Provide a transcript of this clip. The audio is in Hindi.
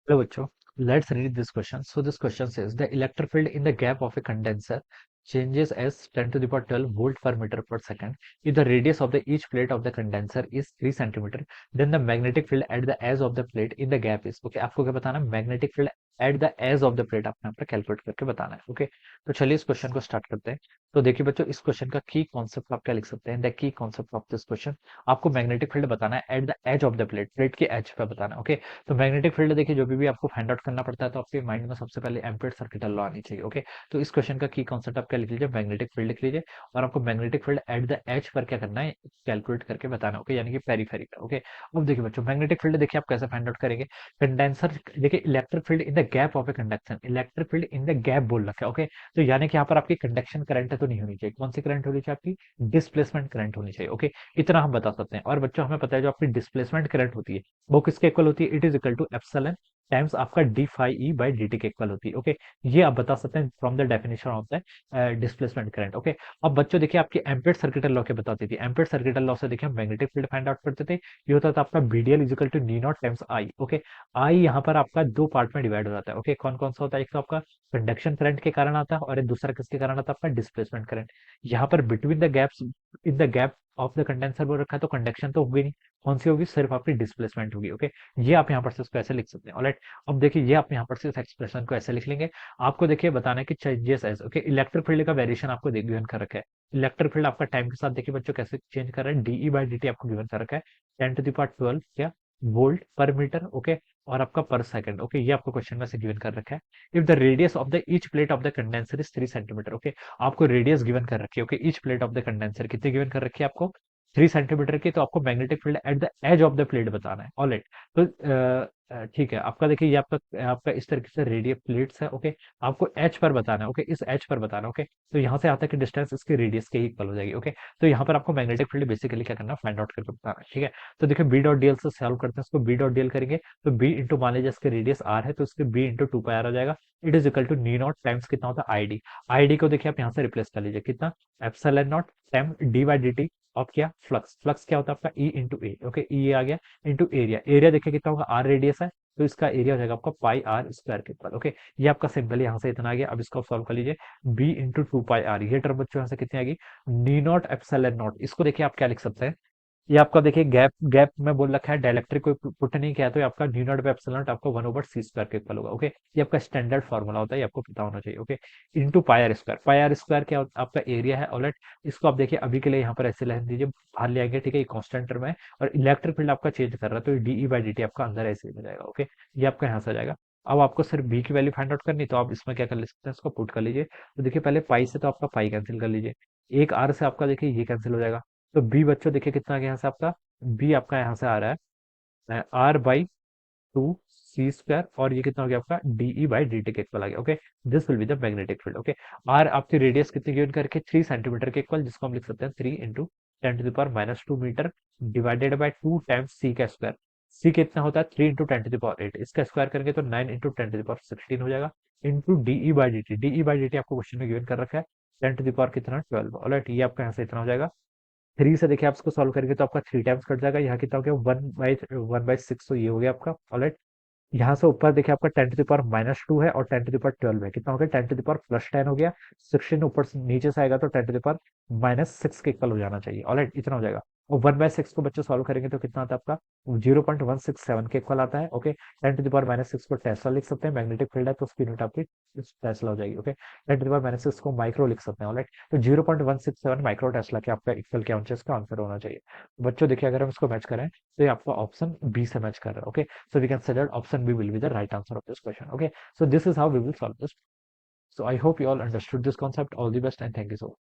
Hello, bachcho. Let's read this question. So this question says the electric field in the gap of a condenser changes as 10 to the power 12 volt per meter per second. If the radius of the each plate of the condenser is 3 centimeter, then the magnetic field at the edge of the plate in the gap is. Okay, आपको क्या बताना है? Magnetic field at the edge of the plate आपने यहाँ पर कैलकुलेट करके बताना है. ओके, तो चलिए इस क्वेश्चन को स्टार्ट करते हैं. तो देखिए बच्चों, इस क्वेश्चन का की कॉन्सेप्ट आप क्या लिख सकते हैं? द की कॉन्सेप्ट ऑफ दिस क्वेश्चन, आपको मैग्नेटिक फील्ड बताना है at the edge of the plate, plate के एज पे बताना है. ओके, तो मैग्नेटिक फील्ड देखिए जो भी आपको फाइंड आउट करना पड़ता है तो आपके माइंड में सबसे पहले एम्पीयर सर्किटल लॉ आनी चाहिए. ओके, तो इस क्वेश्चन का की कॉन्सेप्ट आप क्या लिख लीजिए? मैग्नेटिक फील्ड लिख लीजिए. और आपको magnetic field at the edge पर क्या करना है? कैलकुलेट करके बताना. ओके, यानी कि पेरीफेरी पे. ओके, अब देखिए बच्चों, मैग्नेटिक फील्ड देखिए आप कैसे फाइंड आउट करेंगे? कंडेंसर, देखिए electric field in the gap of A conduction, electric field in the gap बोल रखा है. ओके, तो यानी कि यहाँ पर आपकी कंडक्शन करंट तो नहीं होनी चाहिए. कौन सी करंट होनी चाहिए? आपकी डिस्प्लेसमेंट करंट होनी चाहिए. ओके, इतना हम बता सकते हैं. और बच्चों हमें पता है जो आपकी डिस्प्लेसमेंट करंट होती है वो किसके इक्वल होती है? It is equal to epsilon times आपका D phi E by D T के इक्वल होती है. ओके, ये आप बता सकते हैं from the definition of the displacement current. Okay, अब बच्चों देखिए आपकी एम्पीयर सर्किटल लॉ के बताती थी. एम्पीयर सर्किटल लॉ से देखिए हम मैग्नेटिक फील्ड फाइंड आउट करते थे. ये होता था आपका B D L equal to mu naught times I. Okay, I यहाँ पर आपका दो पार्ट में डिवाइड हो जाता है. ओके, कौन कौन सा होता है? एक तो आपका कंडक्शन करंट के कारण आता है और एक दूसरा किसके कारण आता है? आपका डिस्प्लेसमेंट करंट. यहाँ पर between the gaps, in the gap of the condenser बोल रखा है तो कंडक्शन तो होगी नहीं. कौन सी होगी? सिर्फ आपकी डिस्प्लेसमेंट होगी. ओके, ये आप यहाँ पर से इसको ऐसे लिख सकते हैं. ऑलराइट, अब देखिए ये आप यहाँ पर से इस एक्सप्रेशन को ऐसे लिख लेंगे. आपको देखिए बताना है कि changes edge. Okay, electric field का वेरिएशन आपको गिवन कर रखा है. इलेक्ट्रिक फील्ड आपका टाइम के साथ देखिए बच्चों कैसे चेंज कर रहा है. डीई बाई डी टी आपको गिवन कर रखा है 10 to the power 12 क्या वोल्ट पर मीटर. ओके, और आपका पर सेकंड. ओके, ये आपको क्वेश्चन में से गिवन कर रखा है. If the radius of the each plate of the condenser is 3 centimetre. Okay, आपको रेडियस गिवन कर रखी है. Okay, each plate of the condenser कितनी गिवन कर रखी है आपको? 3 सेंटीमीटर की. तो आपको magnetic field at the edge of the plate बताना है. ऑलराइट, तो ठीक है, आपका देखिए ये आपका आपका इस तरीके से रेडियल प्लेट्स है. ओके, आपको एच पर बताना है. ओके, इस एच पर बताना है. ओके, तो यहाँ से आता है कि डिस्टेंस इसकी रेडियस के इक्वल हो जाएगी. ओके, तो यहाँ पर आपको मैग्नेटिक फील्ड बेसिकली क्या करना है? फाइंड आउट करके बताना है. ठीक है, तो देखिए बी डॉट डीएल से सॉल्व करते हैं. इसको बी डॉट डीएल करेंगे तो बी इंटू, मान लीजिए इसके रेडियस आर है तो इसके B into two pi R आ जाएगा. It is equal to mu naught times कितना होता है? I D. आई डी को देखिए आप यहाँ से रिप्लेस कर लीजिए. कितना? Epsilon not time D by D T of क्या? फ्लक्स. फ्लक्स क्या होता है आपका? ई इंटू ए. ओके, ई आ गया इंटू एरिया. एरिया देखिए कितना होगा? आर रेडियस है तो इसका एरिया हो जाएगा आपका पाई आर स्क्वायर के इक्वल. ओके, ये आपका सिंपल यहाँ से इतना आ गया. अब इसको सॉल्व कर लीजिए. B into two pi r, ये टर्म बच्चों यहाँ से कितनी आएगी? नी नॉट एप्सिलॉन नॉट. इसको देखिए आप क्या लिख सकते हैं? ये आपका देखिए गैप गैप में बोल रखा है, डाइलेक्ट्रिक को पुट नहीं किया तो ये आपका new not by epsilon not आपको 1/c² के इक्वल होगा. ओके, ये आपका स्टैंडर्ड फार्मूला होता है, ये आपको पता होना चाहिए. Okay, into pi r square. Pi r square क्या आपका एरिया है. ऑलराइट, इसको आप देखिए अभी के लिए यहाँ पर ऐसे लिख दीजिए, बाहर ले आएंगे. ठीक है, ये कांस्टेंट टर्म है और इलेक्ट्रिक फील्ड आपका चेंज कर रहा है तो डीई बाई डी टी आपका अंदर ऐसे ही हो जाएगा. ओके, ये आपका यहाँ से आ जाएगा. अब आपको सिर्फ बी की वैल्यू फाइंड आउट करनी तो आप इसमें क्या कर ले सकते हैं? इसको पुट कर लीजिए. तो देखिए पहले पाई से तो आपका पाई कैंसिल कर लीजिए. एक आर से आपका देखिए ये कैंसिल हो जाएगा. तो बी बच्चों देखिए कितना आ गया यहाँ से आपका? बी आपका यहाँ से आ रहा है r by two c square और ये कितना हो गया आपका? डीई बाई डी टी के इक्वल आ गया. Okay, this will be the magnetic field. Okay, r आपकी रेडियस कितनी गिवन करके? 3 सेंटीमीटर के इक्वल, जिसको हम लिख सकते हैं 3 into 10 to the power -2 metre divided by 2 times c का स्क्वायर. सी कितना होता है? 3 इंटू 10 to the power 8. इसका स्क्वायर करेंगे तो 9 इंटू 10 to the power 16 हो जाएगा. Into d E by D t. D E by D t आपको क्वेश्चन में गिवन कर रखा है 10 to the power कितना? 12. ऑलराइट, ये आपका यहाँ से इतना हो जाएगा. 3 से देखिए आप इसको सॉल्व करेंगे तो आपका 3 टाइम्स कट जाएगा. यहाँ कितना हो गया? 1/6. तो ये हो गया आपका. ऑलराइट, यहाँ से ऊपर देखिए आपका 10 to the power -2 है और 10 to the power 12 है. कितना हो गया? 10 to the power +10 हो गया. 16 ऊपर से नीचे से आएगा तो 10 to the power -6 के इक्वल हो जाना चाहिए. ऑलराइट, इतना हो जाएगा. और 1/6 को बच्चे सॉल्व करेंगे तो कितना आता है आपका? 0.167 के इक्वल आता है. ओके, 10 to the power -6 को टेस्ला लिख सकते हैं. मैग्नेटिक फील्ड है तो उसकी यूनिट आपकी टेस्ला हो जाएगी. ओके, 10 to the power -6 को माइक्रो लिख सकते हैं. ऑलराइट, तो 0.167 माइक्रो टेस्ला के आपका इक्वल क्या होना चाहिए? इसका आंसर होना चाहिए. बच्चों देखिए अगर हम इसको मैच करें तो ये आपका ऑप्शन बी से मैच कर रहा है. Okay, so we considered option B will be the right answer of this question. Okay, so this is how we will solve this. So I hope you all understood this concept. All the best and thank you so much.